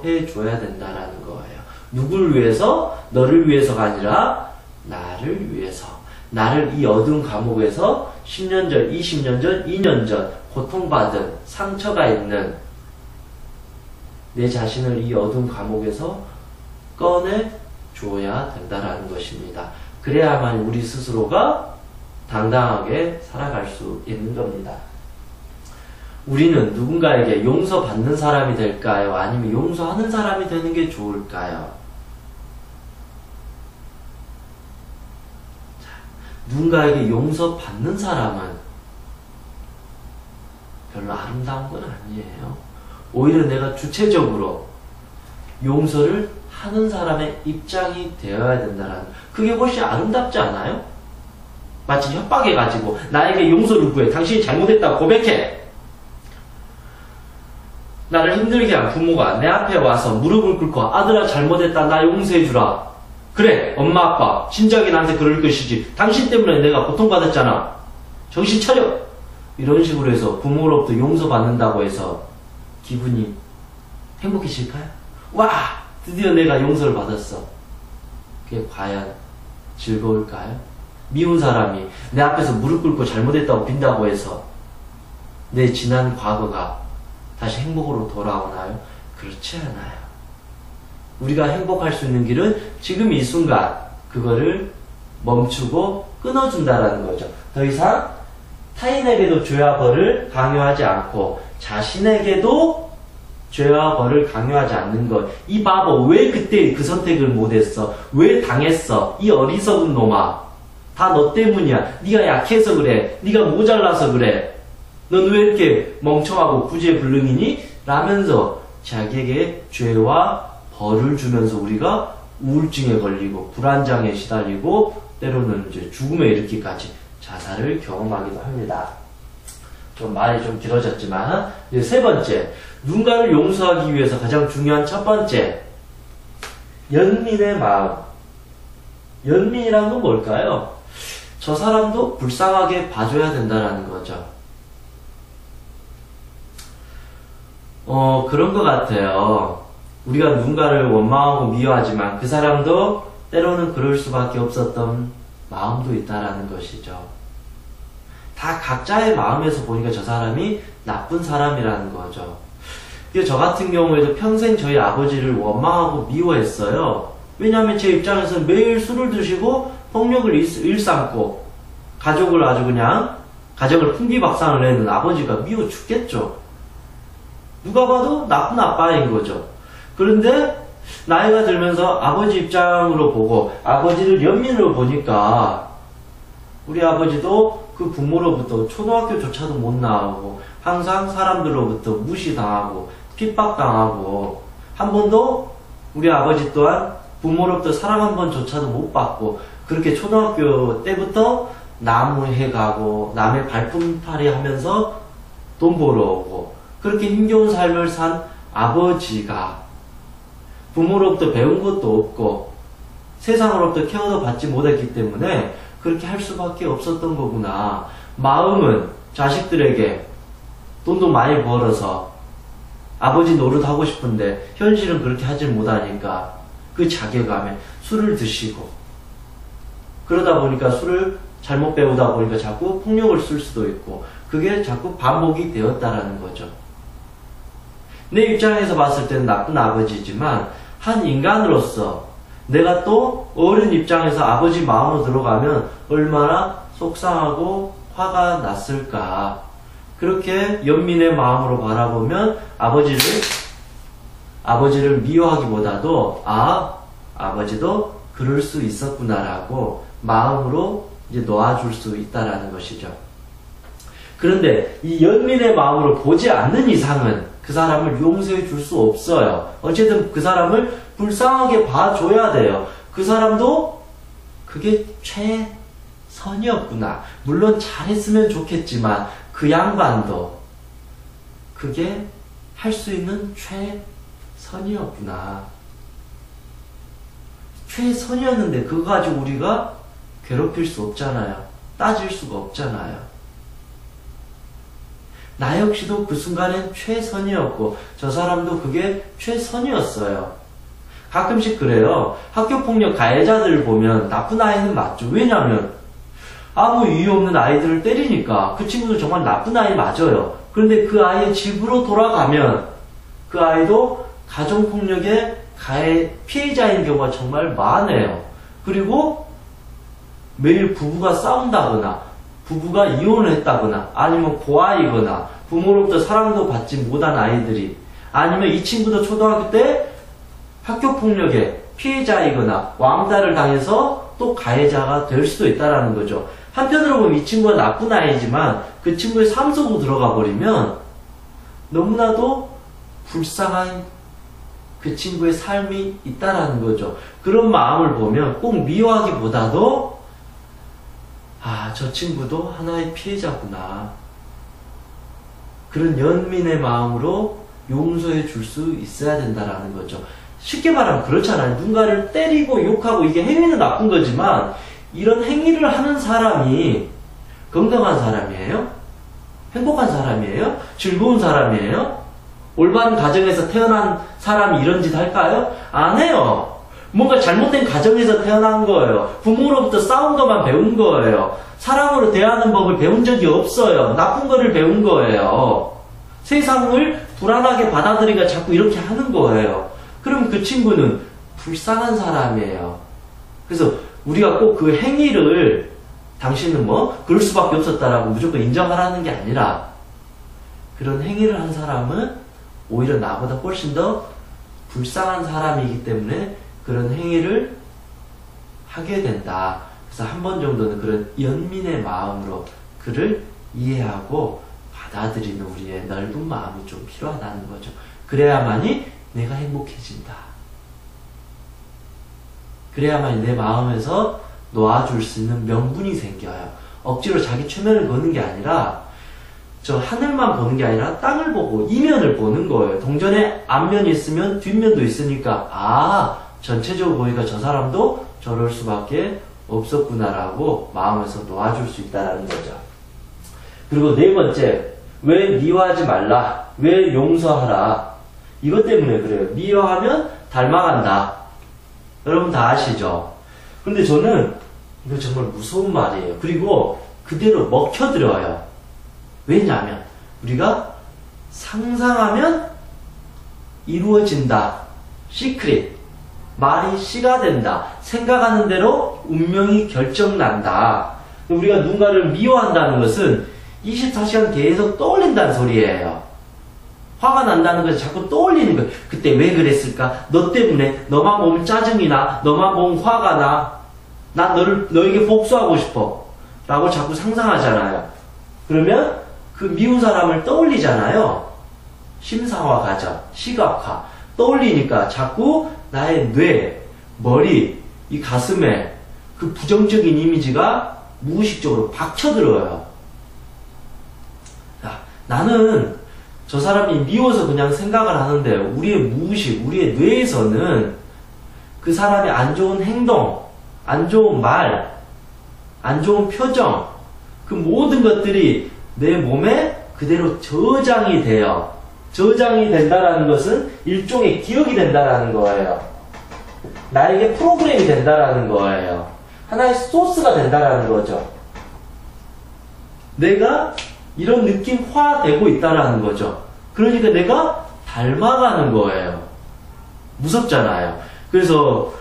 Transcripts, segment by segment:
용서해줘야 된다라는 거예요. 누구를 위해서? 너를 위해서가 아니라 나를 위해서. 나를 이 어두운 감옥에서 10년 전, 20년 전, 2년 전 고통받은 상처가 있는 내 자신을 이 어두운 감옥에서 꺼내줘야 된다라는 것입니다. 그래야만 우리 스스로가 당당하게 살아갈 수 있는 겁니다. 우리는 누군가에게 용서받는 사람이 될까요? 아니면 용서하는 사람이 되는 게 좋을까요? 자, 누군가에게 용서받는 사람은 별로 아름다운 건 아니에요. 오히려 내가 주체적으로 용서를 하는 사람의 입장이 되어야 된다는, 그게 훨씬 아름답지 않아요? 마치 협박해가지고 나에게 용서를 구해, 당신이 잘못했다고 고백해. 나를 힘들게 한 부모가 내 앞에 와서 무릎을 꿇고 아들아 잘못했다, 나 용서해주라. 그래, 엄마 아빠 진작에 나한테 그럴 것이지, 당신 때문에 내가 고통받았잖아, 정신 차려. 이런 식으로 해서 부모로부터 용서받는다고 해서 기분이 행복해질까요? 와, 드디어 내가 용서를 받았어. 그게 과연 즐거울까요? 미운 사람이 내 앞에서 무릎 꿇고 잘못했다고 빈다고 해서 내 지난 과거가 다시 행복으로 돌아오나요? 그렇지 않아요. 우리가 행복할 수 있는 길은 지금 이 순간 그거를 멈추고 끊어준다라는 거죠. 더 이상 타인에게도 죄와 벌을 강요하지 않고 자신에게도 죄와 벌을 강요하지 않는 것. 이 바보, 왜 그때 그 선택을 못했어? 왜 당했어? 이 어리석은 놈아, 다 너 때문이야. 네가 약해서 그래. 네가 모자라서 그래. 넌 왜 이렇게 멍청하고 구제불능이니? 라면서 자기에게 죄와 벌을 주면서 우리가 우울증에 걸리고 불안장애 시달리고 때로는 이제 죽음에 이르기까지 자살을 경험하기도 합니다. 좀 말이 좀 길어졌지만, 이제 세 번째, 누군가를 용서하기 위해서 가장 중요한 첫 번째, 연민의 마음. 연민이란 건 뭘까요? 저 사람도 불쌍하게 봐줘야 된다는 거죠. 그런 것 같아요. 우리가 누군가를 원망하고 미워하지만 그 사람도 때로는 그럴 수밖에 없었던 마음도 있다라는 것이죠. 다 각자의 마음에서 보니까 저 사람이 나쁜 사람이라는 거죠. 저 같은 경우에도 평생 저희 아버지를 원망하고 미워했어요. 왜냐하면 제 입장에서는 매일 술을 드시고 폭력을 일삼고 가족을 아주 그냥 가정을 풍비박산을 내는 아버지가 미워 죽겠죠. 누가 봐도 나쁜 아빠인 거죠. 그런데 나이가 들면서 아버지 입장으로 보고 아버지를 연민으로 보니까 우리 아버지도 그 부모로부터 초등학교조차도 못 나오고 항상 사람들로부터 무시당하고 핍박당하고, 한 번도 우리 아버지 또한 부모로부터 사랑 한 번조차도 못 받고 그렇게 초등학교 때부터 나무해 가고 남의 발품팔이 하면서 돈 벌어오고 그렇게 힘겨운 삶을 산 아버지가 부모로부터 배운 것도 없고 세상으로부터 케어도 받지 못했기 때문에 그렇게 할 수밖에 없었던 거구나. 마음은 자식들에게 돈도 많이 벌어서 아버지 노릇하고 싶은데 현실은 그렇게 하질 못하니까 그 자괴감에 술을 드시고, 그러다 보니까 술을 잘못 배우다 보니까 자꾸 폭력을 쓸 수도 있고 그게 자꾸 반복이 되었다라는 거죠. 내 입장에서 봤을 때는 나쁜 아버지지만 한 인간으로서 내가 또 어른 입장에서 아버지 마음으로 들어가면 얼마나 속상하고 화가 났을까. 그렇게 연민의 마음으로 바라보면 아버지를 미워하기보다도 아버지도 그럴 수 있었구나라고 마음으로 이제 놓아줄 수 있다라는 것이죠. 그런데 이 연민의 마음으로 보지 않는 이상은 그 사람을 용서해 줄 수 없어요. 어쨌든 그 사람을 불쌍하게 봐줘야 돼요. 그 사람도 그게 최선이었구나. 물론 잘했으면 좋겠지만 그 양반도 그게 할 수 있는 최선이었구나. 최선이었는데 그거 가지고 우리가 괴롭힐 수 없잖아요. 따질 수가 없잖아요. 나 역시도 그 순간엔 최선이었고 저 사람도 그게 최선이었어요. 가끔씩 그래요. 학교폭력 가해자들을 보면 나쁜 아이는 맞죠. 왜냐면 아무 이유 없는 아이들을 때리니까 그 친구도 정말 나쁜 아이 맞아요. 그런데 그 아이의 집으로 돌아가면 그 아이도 가정폭력의 피해자인 경우가 정말 많아요. 그리고 매일 부부가 싸운다거나 부부가 이혼을 했다거나 아니면 고아이거나 부모로부터 사랑도 받지 못한 아이들이 아니면 이 친구도 초등학교 때 학교폭력의 피해자이거나 왕따를 당해서 또 가해자가 될 수도 있다는 거죠. 한편으로 보면 이 친구가 나쁜 아이지만 그 친구의 삶 속으로 들어가 버리면 너무나도 불쌍한 그 친구의 삶이 있다라는 거죠. 그런 마음을 보면 꼭 미워하기보다도 저 친구도 하나의 피해자구나. 그런 연민의 마음으로 용서해 줄 수 있어야 된다라는 거죠. 쉽게 말하면 그렇잖아요. 누군가를 때리고 욕하고 이게 행위는 나쁜 거지만 이런 행위를 하는 사람이 건강한 사람이에요? 행복한 사람이에요? 즐거운 사람이에요? 올바른 가정에서 태어난 사람이 이런 짓 할까요? 안 해요. 뭔가 잘못된 가정에서 태어난 거예요. 부모로부터 싸운 것만 배운 거예요. 사랑으로 대하는 법을 배운 적이 없어요. 나쁜 거를 배운 거예요. 세상을 불안하게 받아들이니까 자꾸 이렇게 하는 거예요. 그럼 그 친구는 불쌍한 사람이에요. 그래서 우리가 꼭 그 행위를 당신은 그럴 수밖에 없었다라고 무조건 인정하라는 게 아니라 그런 행위를 한 사람은 오히려 나보다 훨씬 더 불쌍한 사람이기 때문에 그런 행위를 하게 된다. 그래서 한 번 정도는 그런 연민의 마음으로 그를 이해하고 받아들이는 우리의 넓은 마음이 좀 필요하다는 거죠. 그래야만이 내가 행복해진다. 그래야만이 내 마음에서 놓아줄 수 있는 명분이 생겨요. 억지로 자기 최면을 거는 게 아니라 저 하늘만 보는 게 아니라 땅을 보고 이면을 보는 거예요. 동전에 앞면이 있으면 뒷면도 있으니까 전체적으로 보니까 저 사람도 저럴 수밖에 없었구나라고 마음에서 놓아줄 수 있다는 거죠. 그리고 네 번째, 왜 미워하지 말라? 왜 용서하라? 이것 때문에 그래요. 미워하면 닮아간다. 여러분 다 아시죠? 근데 저는 이거 정말 무서운 말이에요. 그리고 그대로 먹혀들어요. 왜냐하면 우리가 상상하면 이루어진다. 시크릿. 말이 씨가 된다. 생각하는 대로 운명이 결정난다. 우리가 누군가를 미워한다는 것은 24시간 계속 떠올린다는 소리예요. 화가 난다는 것을 자꾸 떠올리는 거예요. 그때 왜 그랬을까? 너 때문에 너만 보면 짜증이 나. 너만 보면 화가 나. 난 너에게 복수하고 싶어. 라고 자꾸 상상하잖아요. 그러면 그 미운 사람을 떠올리잖아요. 심상화 가죠. 시각화. 떠올리니까 자꾸 나의 뇌, 머리, 이 가슴에 그 부정적인 이미지가 무의식적으로 박혀들어요. 나는 저 사람이 미워서 그냥 생각을 하는데 우리의 무의식, 우리의 뇌에서는 그 사람의 안 좋은 행동, 안 좋은 말, 안 좋은 표정, 그 모든 것들이 내 몸에 그대로 저장이 돼요. 저장이 된다라는 것은 일종의 기억이 된다라는 거예요. 나에게 프로그램이 된다라는 거예요. 하나의 소스가 된다라는 거죠. 내가 이런 느낌화되고 있다라는 거죠. 그러니까 내가 닮아가는 거예요. 무섭잖아요. 그래서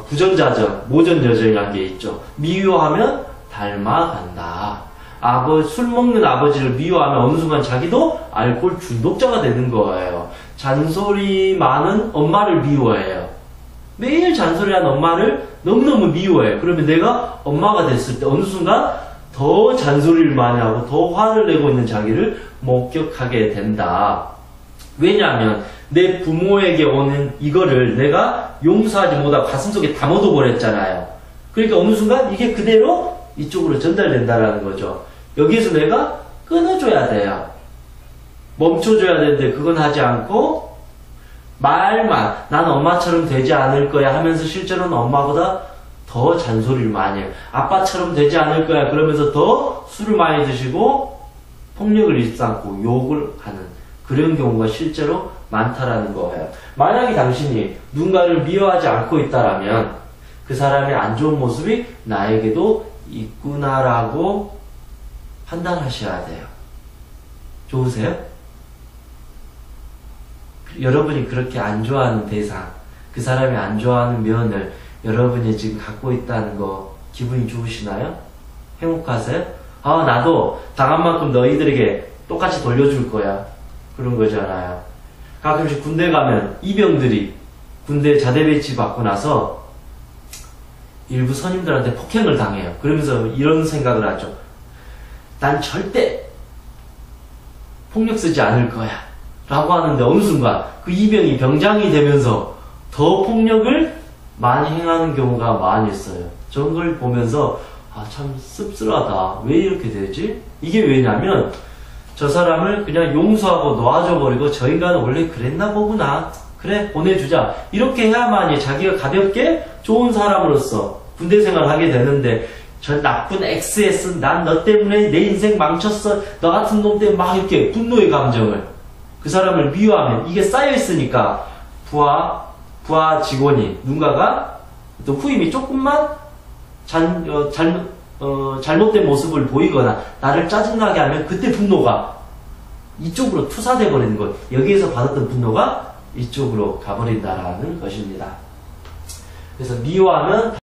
부전자전, 모전여전이라는 게 있죠. 미워하면 닮아간다. 술 먹는 아버지를 미워하면 어느 순간 자기도 알코올 중독자가 되는 거예요. 잔소리 많은 엄마를 미워해요. 매일 잔소리하는 엄마를 너무너무 미워해요. 그러면 내가 엄마가 됐을 때 어느 순간 더 잔소리를 많이 하고 더 화를 내고 있는 자기를 목격하게 된다. 왜냐하면 내 부모에게 오는 이거를 내가 용서하지 못하고 가슴속에 담아둬 버렸잖아요. 그러니까 어느 순간 이게 그대로 이쪽으로 전달된다라는 거죠. 여기에서 내가 끊어줘야 돼요. 멈춰줘야 되는데 그건 하지 않고 말만 난 엄마처럼 되지 않을 거야 하면서 실제로는 엄마보다 더 잔소리를 많이 해요. 아빠처럼 되지 않을 거야 그러면서 더 술을 많이 드시고 폭력을 일삼고 욕을 하는 그런 경우가 실제로 많다라는 거예요. 만약에 당신이 누군가를 미워하지 않고 있다라면 그 사람의 안 좋은 모습이 나에게도 있구나라고 판단하셔야 돼요. 좋으세요? 여러분이 그렇게 안 좋아하는 대상, 그 사람이 안 좋아하는 면을 여러분이 지금 갖고 있다는 거 기분이 좋으시나요? 행복하세요? 아, 나도 당한 만큼 너희들에게 똑같이 돌려줄 거야. 그런 거잖아요. 가끔씩 군대 가면 이병들이 군대 자대 배치 받고 나서 일부 선임들한테 폭행을 당해요. 그러면서 이런 생각을 하죠. 난 절대 폭력 쓰지 않을 거야. 라고 하는데 어느 순간 그 이병이 병장이 되면서 더 폭력을 많이 행하는 경우가 많이 있어요. 저런 걸 보면서 아, 참 씁쓸하다. 왜 이렇게 되지? 이게 왜냐면 저 사람을 그냥 용서하고 놓아줘버리고 저 인간은 원래 그랬나 보구나. 그래 보내주자. 이렇게 해야만이 자기가 가볍게 좋은 사람으로서 군대 생활을 하게 되는데 저 나쁜 XS 난 너 때문에 내 인생 망쳤어. 너 같은 놈 때문에 막 이렇게 분노의 감정을 그 사람을 미워하면 이게 쌓여있으니까 부하 직원이 누군가가 또 후임이 조금만 잘못된 모습을 보이거나 나를 짜증나게 하면 그때 분노가 이쪽으로 투사돼 버리는 거예요. 여기에서 받았던 분노가 이쪽으로 가버린다라는 것입니다. 그래서 미워하는